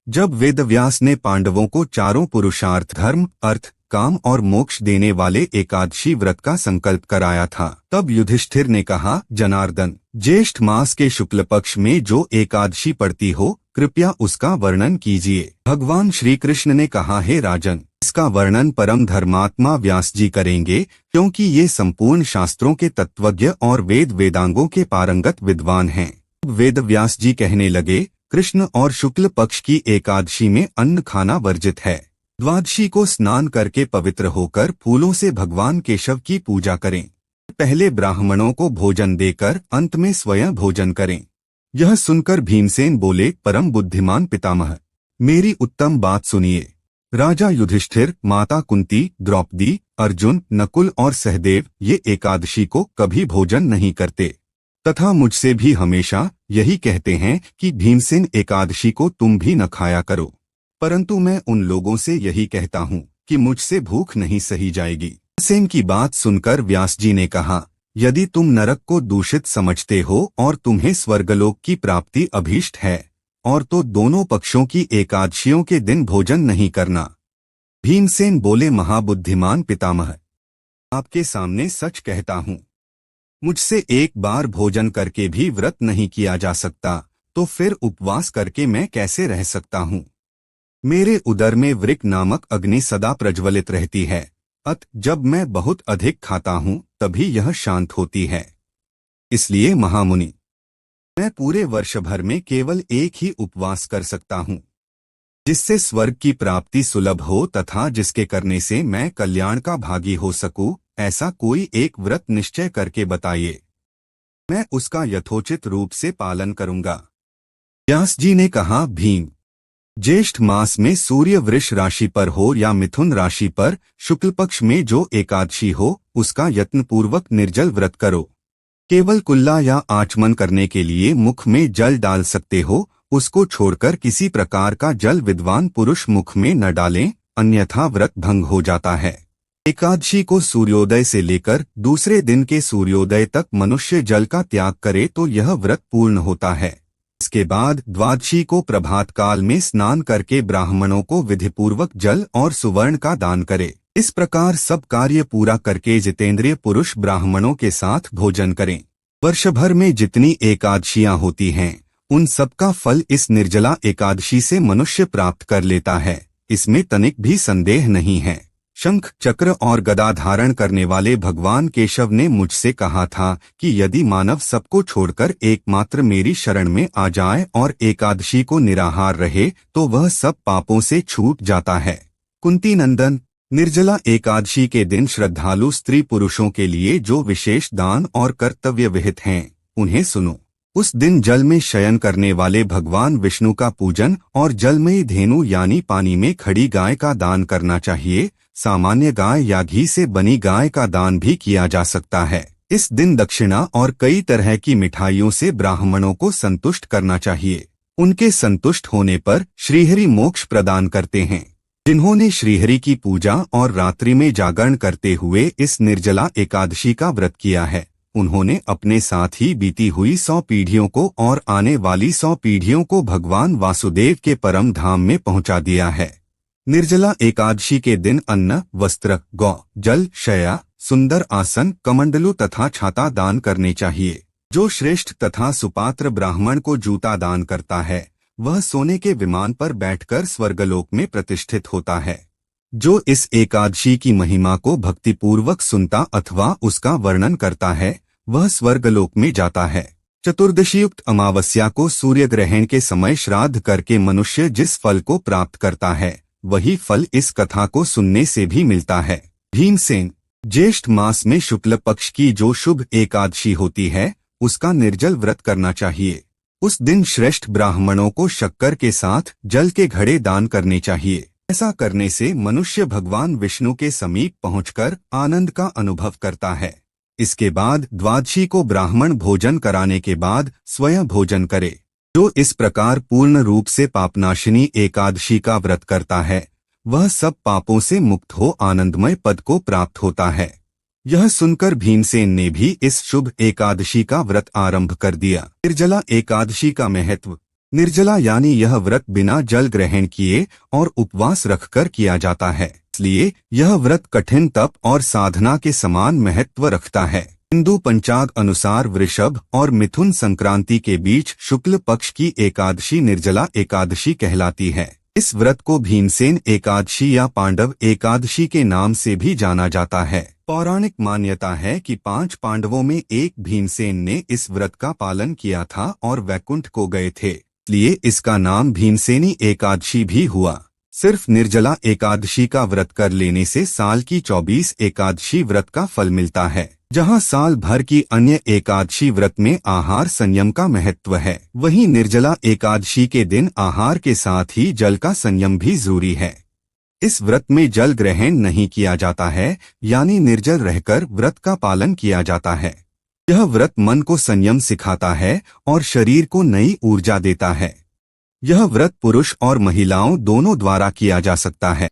जब वेदव्यास ने पांडवों को चारों पुरुषार्थ धर्म, अर्थ, काम और मोक्ष देने वाले एकादशी व्रत का संकल्प कराया था, तब युधिष्ठिर ने कहा, जनार्दन, ज्येष्ठ मास के शुक्ल पक्ष में जो एकादशी पड़ती हो, कृपया उसका वर्णन कीजिए। भगवान श्री कृष्ण ने कहा, हे राजन, इसका वर्णन परम धर्मात्मा व्यास जी करेंगे, क्योंकि ये संपूर्ण शास्त्रों के तत्वज्ञ और वेदांगों के पारंगत विद्वान हैं। वेद व्यास जी कहने लगे, कृष्ण और शुक्ल पक्ष की एकादशी में अन्न खाना वर्जित है। द्वादशी को स्नान करके पवित्र होकर फूलों से भगवान केशव की पूजा करें। पहले ब्राह्मणों को भोजन देकर अंत में स्वयं भोजन करें। यह सुनकर भीमसेन बोले, परम बुद्धिमान पितामह, मेरी उत्तम बात सुनिए। राजा युधिष्ठिर, माता कुंती, द्रौपदी, अर्जुन, नकुल और सहदेव ये एकादशी को कभी भोजन नहीं करते तथा मुझसे भी हमेशा यही कहते हैं कि भीमसेन एकादशी को तुम भी न खाया करो, परंतु मैं उन लोगों से यही कहता हूँ कि मुझसे भूख नहीं सही जाएगी। भीमसेन की बात सुनकर व्यास जी ने कहा, यदि तुम नरक को दूषित समझते हो और तुम्हें स्वर्गलोक की प्राप्ति अभीष्ट है, और तो दोनों पक्षों की एकादशियों के दिन भोजन नहीं करना। भीमसेन बोले, महाबुद्धिमान पितामह, आपके सामने सच कहता हूँ, मुझसे एक बार भोजन करके भी व्रत नहीं किया जा सकता, तो फिर उपवास करके मैं कैसे रह सकता हूँ। मेरे उदर में वृक नामक अग्नि सदा प्रज्वलित रहती है, जब मैं बहुत अधिक खाता हूँ तभी यह शांत होती है। इसलिए महामुनि, मैं पूरे वर्ष भर में केवल एक ही उपवास कर सकता हूँ, जिससे स्वर्ग की प्राप्ति सुलभ हो तथा जिसके करने से मैं कल्याण का भागी हो सकूं। ऐसा कोई एक व्रत निश्चय करके बताइए, मैं उसका यथोचित रूप से पालन करूंगा। व्यास जी ने कहा, भीम, ज्येष्ठ मास में सूर्य वृष राशि पर हो या मिथुन राशि पर शुक्ल पक्ष में जो एकादशी हो, उसका यत्नपूर्वक निर्जल व्रत करो। केवल कुल्ला या आचमन करने के लिए मुख में जल डाल सकते हो, उसको छोड़कर किसी प्रकार का जल विद्वान पुरुष मुख में न डालें, अन्यथा व्रत भंग हो जाता है। एकादशी को सूर्योदय से लेकर दूसरे दिन के सूर्योदय तक मनुष्य जल का त्याग करे तो यह व्रत पूर्ण होता है। इसके बाद द्वादशी को प्रभात काल में स्नान करके ब्राह्मणों को विधिपूर्वक जल और सुवर्ण का दान करे। इस प्रकार सब कार्य पूरा करके जितेंद्रिय पुरुष ब्राह्मणों के साथ भोजन करें। वर्ष भर में जितनी एकादशियां होती हैं, उन सबका फल इस निर्जला एकादशी से मनुष्य प्राप्त कर लेता है, इसमें तनिक भी संदेह नहीं है। शंख, चक्र और गदा धारण करने वाले भगवान केशव ने मुझसे कहा था कि यदि मानव सबको छोड़कर एकमात्र मेरी शरण में आ जाए और एकादशी को निराहार रहे तो वह सब पापों से छूट जाता है। कुंती नंदन, निर्जला एकादशी के दिन श्रद्धालु स्त्री पुरुषों के लिए जो विशेष दान और कर्तव्य विहित हैं, उन्हें सुनो। उस दिन जल में शयन करने वाले भगवान विष्णु का पूजन और जलमयी धेनु यानी पानी में खड़ी गाय का दान करना चाहिए। सामान्य गाय या घी से बनी गाय का दान भी किया जा सकता है। इस दिन दक्षिणा और कई तरह की मिठाइयों से ब्राह्मणों को संतुष्ट करना चाहिए। उनके संतुष्ट होने पर श्रीहरि मोक्ष प्रदान करते हैं। जिन्होंने श्रीहरि की पूजा और रात्रि में जागरण करते हुए इस निर्जला एकादशी का व्रत किया है, उन्होंने अपने साथ ही बीती हुई 100 पीढ़ियों को और आने वाली 100 पीढ़ियों को भगवान वासुदेव के परम धाम में पहुंचा दिया है। निर्जला एकादशी के दिन अन्न, वस्त्र, गौ, जल, शया, सुंदर आसन, कमंडलू तथा छाता दान करने चाहिए। जो श्रेष्ठ तथा सुपात्र ब्राह्मण को जूता दान करता है, वह सोने के विमान पर बैठकर स्वर्गलोक में प्रतिष्ठित होता है। जो इस एकादशी की महिमा को भक्तिपूर्वक सुनता अथवा उसका वर्णन करता है, वह स्वर्गलोक में जाता है। चतुर्दशीयुक्त अमावस्या को सूर्य ग्रहण के समय श्राद्ध करके मनुष्य जिस फल को प्राप्त करता है, वही फल इस कथा को सुनने से भी मिलता है। भीमसेन, ज्येष्ठ मास में शुक्ल पक्ष की जो शुभ एकादशी होती है, उसका निर्जल व्रत करना चाहिए। उस दिन श्रेष्ठ ब्राह्मणों को शक्कर के साथ जल के घड़े दान करने चाहिए। ऐसा करने से मनुष्य भगवान विष्णु के समीप पहुंचकर आनंद का अनुभव करता है। इसके बाद द्वादशी को ब्राह्मण भोजन कराने के बाद स्वयं भोजन करे। जो इस प्रकार पूर्ण रूप से पापनाशिनी एकादशी का व्रत करता है, वह सब पापों से मुक्त हो आनंदमय पद को प्राप्त होता है। यह सुनकर भीमसेन ने भी इस शुभ एकादशी का व्रत आरंभ कर दिया। निर्जला एकादशी का महत्व। निर्जला यानी यह व्रत बिना जल ग्रहण किए और उपवास रखकर किया जाता है, इसलिए यह व्रत कठिन तप और साधना के समान महत्व रखता है। हिंदू पंचांग अनुसार वृषभ और मिथुन संक्रांति के बीच शुक्ल पक्ष की एकादशी निर्जला एकादशी कहलाती है। इस व्रत को भीमसेन एकादशी या पांडव एकादशी के नाम से भी जाना जाता है। पौराणिक मान्यता है कि 5 पांडवों में एक भीमसेन ने इस व्रत का पालन किया था और वैकुंठ को गए थे, इसलिए इसका नाम भीमसेनी एकादशी भी हुआ। सिर्फ निर्जला एकादशी का व्रत कर लेने से साल की 24 एकादशी व्रत का फल मिलता है। जहां साल भर की अन्य एकादशी व्रत में आहार संयम का महत्व है, वहीं निर्जला एकादशी के दिन आहार के साथ ही जल का संयम भी जरूरी है। इस व्रत में जल ग्रहण नहीं किया जाता है, यानी निर्जल रहकर व्रत का पालन किया जाता है। यह व्रत मन को संयम सिखाता है और शरीर को नई ऊर्जा देता है। यह व्रत पुरुष और महिलाओं दोनों द्वारा किया जा सकता है।